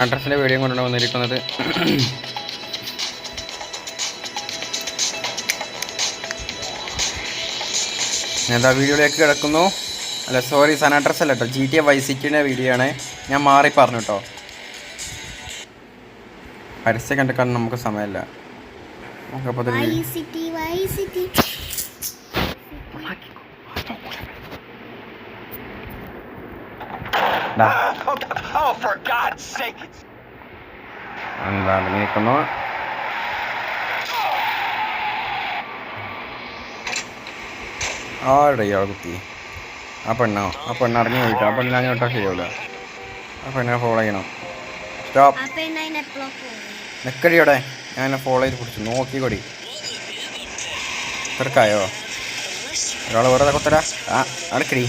അഡ്രസ്സിൻ്റെ video കൊണ്ടാണ് വന്നിരിക്കുന്നത്. എന്താ വീഡിയോയിലേക്ക് കിടക്കുന്നു. അല്ല സോറി, സൺ അഡ്രസ് അല്ല കേട്ടോ, GTA Vice Cityയുടെ വീഡിയോ ആണ്. ഞാൻ മാറി പറഞ്ഞു കേട്ടോ. പരസ്യം കണ്ടിക്കാൻ നമുക്ക് സമയമില്ല. എന്താ നിൽക്കുന്നു. ആരുടെ ഇയാളെ കുത്തി? ആ പെണ്ണോ? ആ പെണ്ണ് ഇറങ്ങി പോയിട്ട് ആ പെണ്ണിനെ അങ്ങോട്ടാ ശരിയാവില്ല. ആ പെണ്ണിനെ ഫോളോ ചെയ്യണം. സ്റ്റോപ്പ്, നിക്കടിയോടെ. ഞാൻ ഫോളോ ചെയ്ത് പിടിച്ചു. നോക്കിക്കൊടി. തിരക്കായോ? ഒരാൾ വെറുതെ കൊത്തരാ. ആ അടക്കടി.